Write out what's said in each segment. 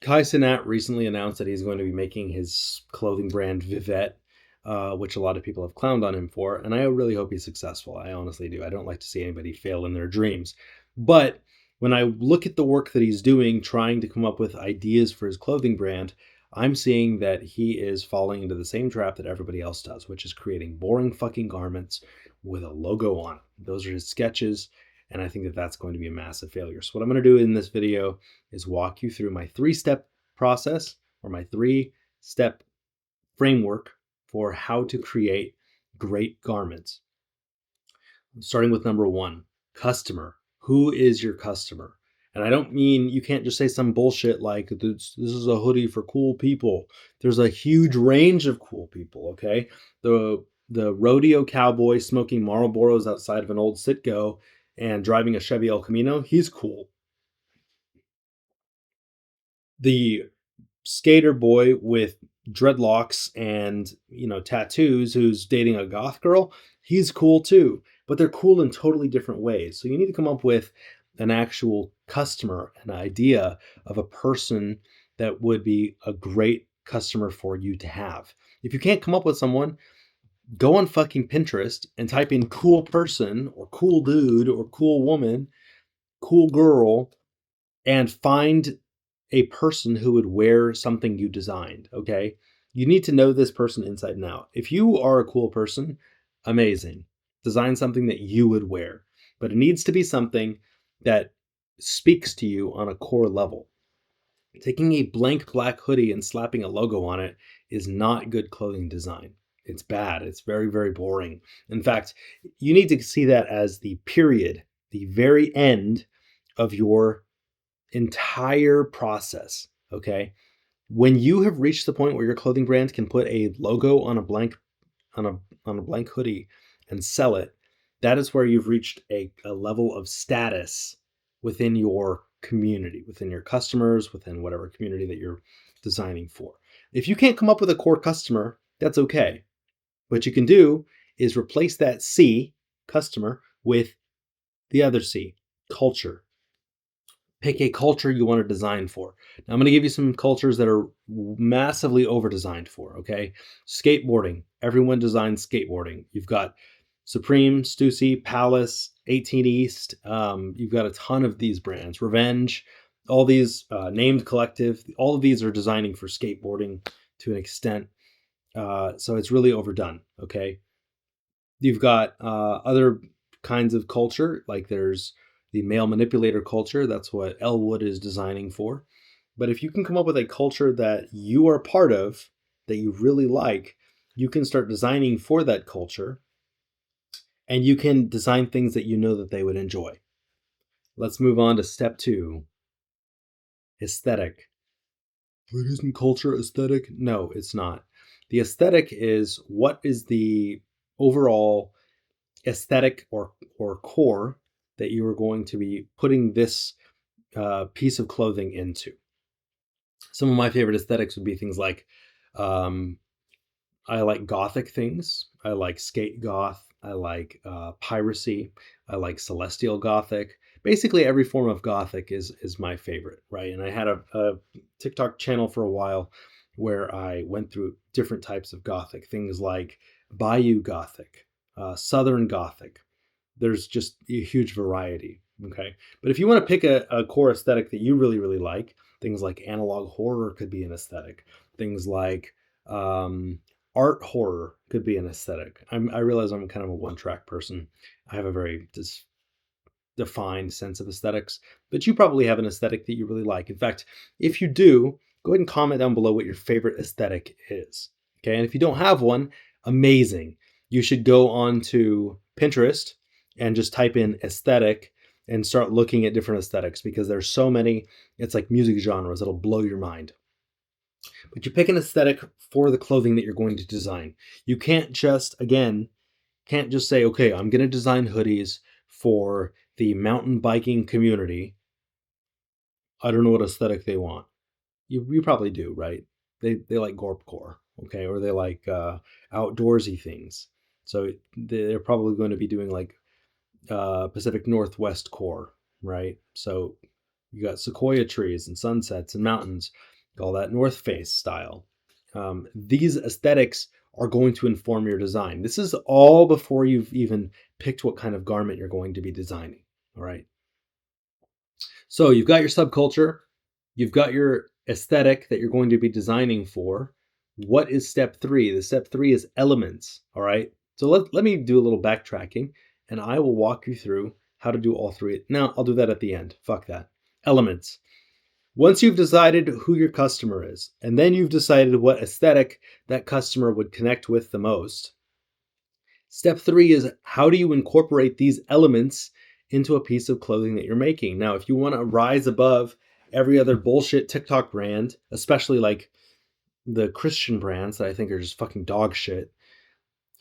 Kai Cenat recently announced that he's going to be making his clothing brand Vivette, which a lot of people have clowned on him for, and I really hope he's successful. I honestly do. I don't like to see anybody fail in their dreams. But when I look at the work that he's doing, trying to come up with ideas for his clothing brand, I'm seeing that he is falling into the same trap that everybody else does, which is creating boring fucking garments with a logo on it. Those are his sketches, and I think that that's going to be a massive failure. So what I'm going to do in this video is walk you through my 3-step process or my 3-step framework for how to create great garments. Starting with number 1, customer. Who is your customer? And I don't mean you can't just say some bullshit like this is a hoodie for cool people. There's a huge range of cool people, okay? The rodeo cowboy smoking Marlboros outside of an old Citgo and driving a Chevy El Camino, he's cool. The skater boy with dreadlocks and tattoos who's dating a goth girl, he's cool too, but they're cool in totally different ways. So you need to come up with an actual customer, an idea of a person that would be a great customer for you to have. If you can't come up with someone, go on fucking Pinterest and type in cool person or cool dude or cool woman, cool girl, and find a person who would wear something you designed, okay? You need to know this person inside and out. If you are a cool person, amazing. Design something that you would wear, but it needs to be something that speaks to you on a core level. Taking a blank black hoodie and slapping a logo on it is not good clothing design. It's bad. It's very, very boring. In fact, you need to see that as the period, the very end of your entire process, okay? When you have reached the point where your clothing brand can put a logo on a blank hoodie and sell it, that is where you've reached a level of status within your community, within your customers, within whatever community that you're designing for. If you can't come up with a core customer, that's okay. What you can do is replace that C, customer, with the other C, culture. Pick a culture you want to design for. Now, I'm going to give you some cultures that are massively over designed for, okay? Skateboarding. Everyone designs skateboarding. You've got Supreme, Stussy, Palace, 18 East. You've got a ton of these brands. Revenge, all these Named Collective. All of these are designing for skateboarding to an extent. So it's really overdone, okay? You've got other kinds of culture, like there's the male manipulator culture. That's what Elwood is designing for. But if you can come up with a culture that you are part of, that you really like, you can start designing for that culture, and you can design things that you know that they would enjoy. Let's move on to step 2, aesthetic. But isn't culture aesthetic? No, it's not. The aesthetic is what is the overall aesthetic or core that you are going to be putting this piece of clothing into. Some of my favorite aesthetics would be things like I like gothic things. I like skate goth. I like piracy. I like celestial gothic. Basically, every form of gothic is my favorite, right? And I had a TikTok channel for a while where I went through different types of gothic, things like Bayou Gothic, Southern Gothic. There's just a huge variety, okay? But if you want to pick a core aesthetic that you really, really like, things like analog horror could be an aesthetic. Things like art horror could be an aesthetic. I realize I'm kind of a one-track person. I have a very defined sense of aesthetics, but you probably have an aesthetic that you really like. In fact, if you do, go ahead and comment down below what your favorite aesthetic is. Okay, and if you don't have one, amazing. You should go on to Pinterest and just type in aesthetic and start looking at different aesthetics, because there's so many. It's like music genres that'll blow your mind. But you pick an aesthetic for the clothing that you're going to design. You can't just say, okay, I'm going to design hoodies for the mountain biking community. I don't know what aesthetic they want. You probably do, right? They like gorpcore, okay, or they like outdoorsy things. So they're probably going to be doing like Pacific Northwest core, right? So you got sequoia trees and sunsets and mountains. Call that North Face style. These aesthetics are going to inform your design. This is all before you've even picked what kind of garment you're going to be designing. All right. So you've got your subculture, you've got your aesthetic that you're going to be designing for. What is step three? The step three is elements. All right. So let me do a little backtracking and I will walk you through how to do all three. Now, I'll do that at the end. Fuck that. Elements. Once you've decided who your customer is, and then you've decided what aesthetic that customer would connect with the most, step three is how do you incorporate these elements into a piece of clothing that you're making? Now, if you want to rise above every other bullshit TikTok brand, especially like the Christian brands that I think are just fucking dog shit,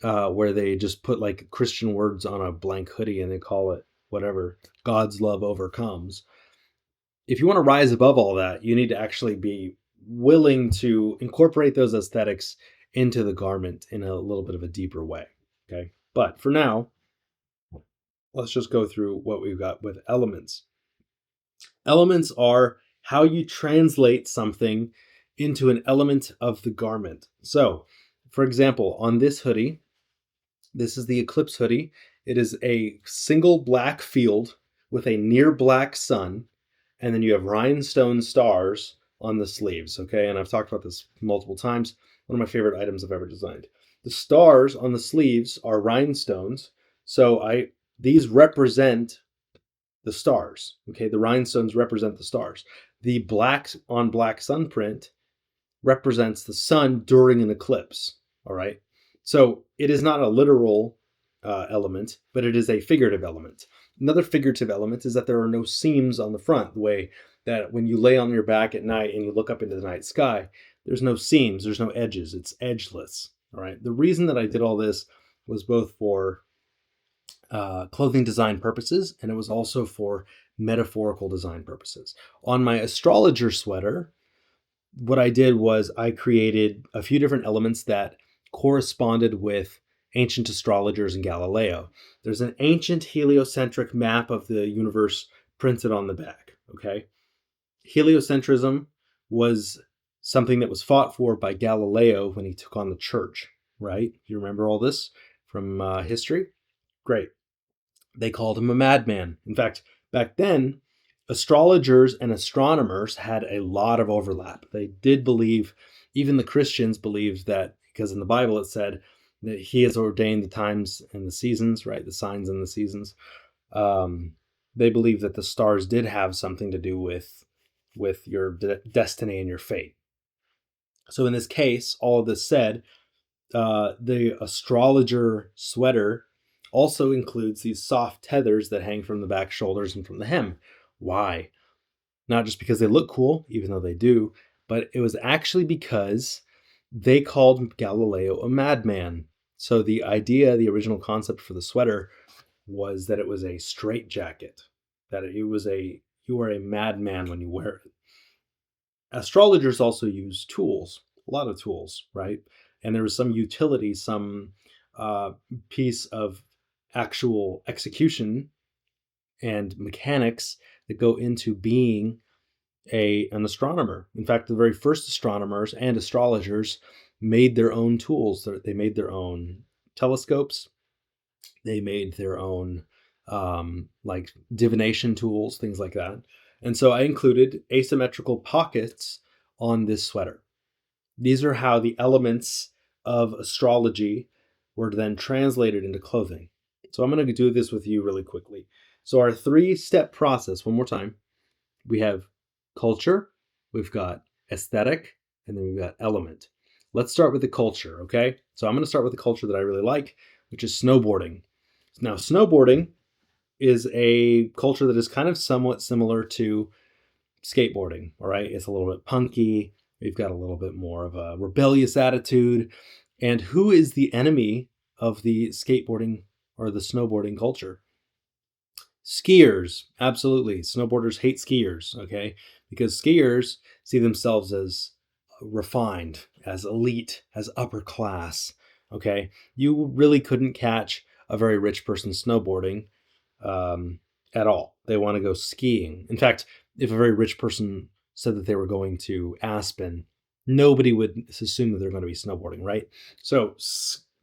where they just put like Christian words on a blank hoodie and they call it whatever, God's love overcomes. If you want to rise above all that, you need to actually be willing to incorporate those aesthetics into the garment in a little bit of a deeper way. Okay. But for now, let's just go through what we've got with elements. Elements are how you translate something into an element of the garment. So, for example, on this hoodie, this is the Eclipse hoodie. It is a single black field with a near black sun, and then you have rhinestone stars on the sleeves, okay? And I've talked about this multiple times. One of my favorite items I've ever designed. The stars on the sleeves are rhinestones, so these represent the stars, okay? The rhinestones represent the stars. The black on black sun print represents the sun during an eclipse, all right? So it is not a literal element, but it is a figurative element. Another figurative element is that there are no seams on the front, the way that when you lay on your back at night and you look up into the night sky, there's no seams, there's no edges, it's edgeless, all right? The reason that I did all this was both for clothing design purposes, and it was also for metaphorical design purposes. On my astrologer sweater, what I did was I created a few different elements that corresponded with ancient astrologers and Galileo. There's an ancient heliocentric map of the universe printed on the back, okay? Heliocentrism was something that was fought for by Galileo when he took on the church, right? You remember all this from history? Great. They called him a madman. In fact, back then, astrologers and astronomers had a lot of overlap. They did believe, even the Christians believed that, because in the Bible it said that he has ordained the times and the seasons, right? The signs and the seasons. They believed that the stars did have something to do with your destiny and your fate. So in this case, all of this said, the astrologer sweater also includes these soft tethers that hang from the back shoulders and from the hem. Why? Not just because they look cool, even though they do, but it was actually because they called Galileo a madman. So the idea, the original concept for the sweater was that it was a straitjacket, that you are a madman when you wear it. Astrologers also use tools, a lot of tools, right? And there was some utility, some piece of actual execution and mechanics that go into being an astronomer. In fact, the very first astronomers and astrologers made their own tools. They made their own telescopes. They made their own like divination tools, things like that. And so I included asymmetrical pockets on this sweater. These are how the elements of astrology were then translated into clothing. So I'm going to do this with you really quickly. So our 3-step process, one more time, we have culture, we've got aesthetic, and then we've got element. Let's start with the culture, okay? So I'm going to start with the culture that I really like, which is snowboarding. Now, snowboarding is a culture that is kind of somewhat similar to skateboarding, all right? It's a little bit punky. We've got a little bit more of a rebellious attitude. And who is the enemy of the skateboarding or the snowboarding culture? Skiers, absolutely. Snowboarders hate skiers, okay? Because skiers see themselves as refined, as elite, as upper class, okay? You really couldn't catch a very rich person snowboarding at all. They want to go skiing. In fact, if a very rich person said that they were going to Aspen, nobody would assume that they're going to be snowboarding, right? So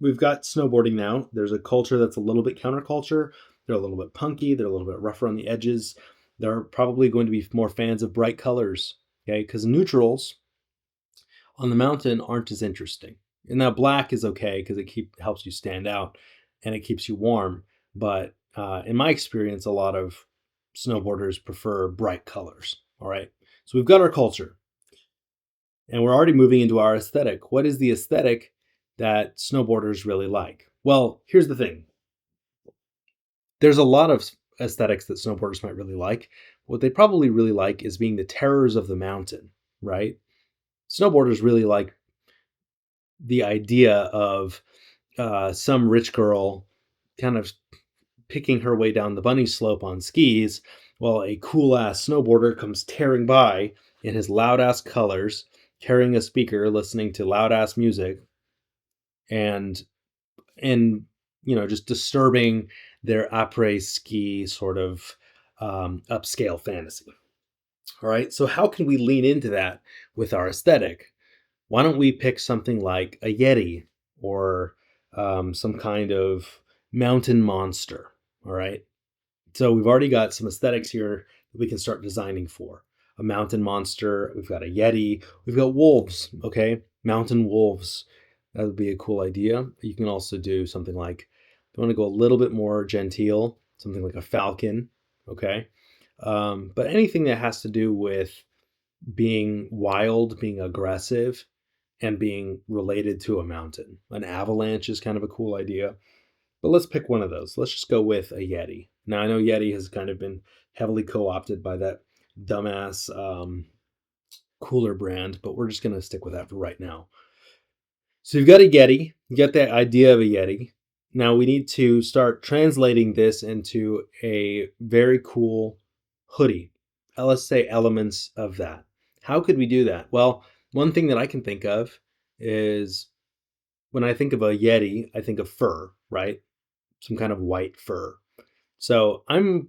we've got snowboarding now. There's a culture that's a little bit counterculture. They're a little bit punky. They're a little bit rougher on the edges. They're probably going to be more fans of bright colors, okay? Because neutrals on the mountain aren't as interesting. And now black is okay because it helps you stand out and it keeps you warm. But in my experience, a lot of snowboarders prefer bright colors. All right. So we've got our culture and we're already moving into our aesthetic. What is the aesthetic that snowboarders really like? Well, here's the thing. There's a lot of aesthetics that snowboarders might really like. What they probably really like is being the terrors of the mountain, right? Snowboarders really like the idea of some rich girl kind of picking her way down the bunny slope on skis while a cool ass snowboarder comes tearing by in his loud ass colors, carrying a speaker, listening to loud ass music, and just disturbing their après ski sort of upscale fantasy. All right, so how can we lean into that with our aesthetic? Why don't we pick something like a Yeti or some kind of mountain monster? All right. So we've already got some aesthetics here that we can start designing for. A mountain monster, we've got a Yeti, we've got wolves, okay? Mountain wolves. That would be a cool idea. You can also do something like, if you want to go a little bit more genteel, something like a falcon, okay? But anything that has to do with being wild, being aggressive, and being related to a mountain. An avalanche is kind of a cool idea. But let's pick one of those. Let's just go with a Yeti. Now, I know Yeti has kind of been heavily co opted by that dumbass cooler brand, but we're just going to stick with that for right now. So you've got a Yeti, you got the idea of a Yeti. Now we need to start translating this into a very cool hoodie. Let's say elements of that. How could we do that? Well, one thing that I can think of is when I think of a Yeti, I think of fur, right? Some kind of white fur. So I'm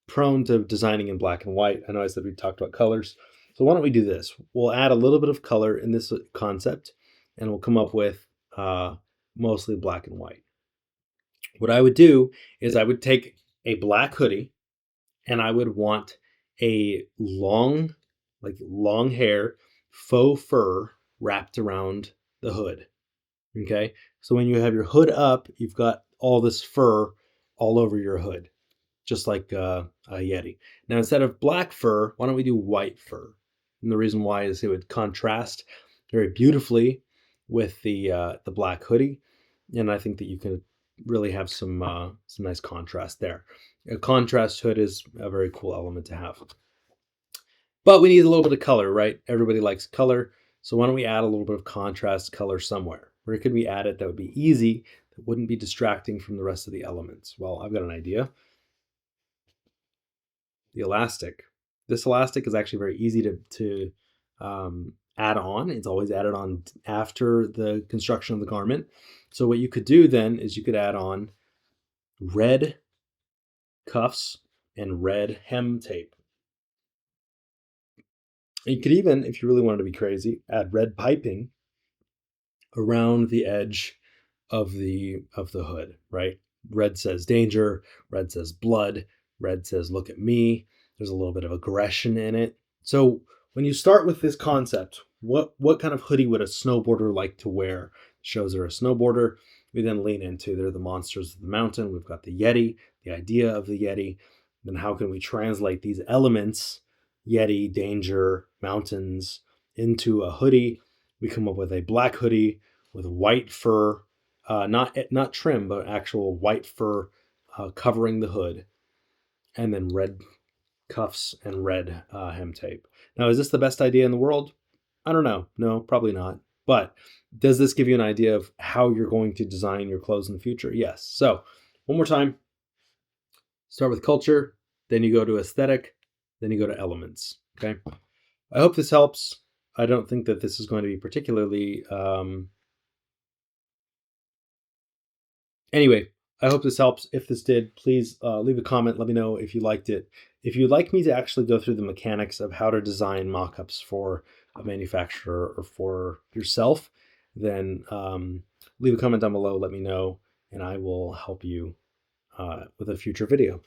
prone to designing in black and white. I know I said we talked about colors. So why don't we do this? We'll add a little bit of color in this concept and we'll come up with mostly black and white. What I would do is I would take a black hoodie and I would want a long hair, faux fur wrapped around the hood. Okay. So when you have your hood up, you've got all this fur all over your hood, just like a Yeti. Now, instead of black fur, why don't we do white fur? And the reason why is it would contrast very beautifully with the black hoodie, and I think that you can really have some nice contrast there. A contrast hood is a very cool element to have. But we need a little bit of color, right? Everybody likes color. So why don't we add a little bit of contrast color somewhere? Where could we add it that would be easy, that wouldn't be distracting from the rest of the elements? Well, I've got an idea. The elastic. This elastic is actually very easy to add on. It's always added on after the construction of the garment. So what you could do then is you could add on red cuffs and red hem tape. You could even, if you really wanted to be crazy, add red piping around the edge of the hood, right? Red says danger, red says blood, red says look at me. There's a little bit of aggression in it. So when you start with this concept, what kind of hoodie would a snowboarder like to wear? Shows they're a snowboarder. We then lean into they're the monsters of the mountain. We've got the Yeti, the idea of the Yeti. Then how can we translate these elements, Yeti, danger, mountains, into a hoodie? We come up with a black hoodie with white fur, not trim, but actual white fur covering the hood, and then red cuffs and red hem tape. Now, is this the best idea in the world? I don't know. No, probably not. But does this give you an idea of how you're going to design your clothes in the future? Yes. So one more time, start with culture, then you go to aesthetic, then you go to elements. Okay. I hope this helps. I don't think that this is going to be particularly anyway, I hope this helps. If this did, please leave a comment. Let me know if you liked it. If you'd like me to actually go through the mechanics of how to design mock-ups for a manufacturer or for yourself, then leave a comment down below, let me know, and I will help you with a future video.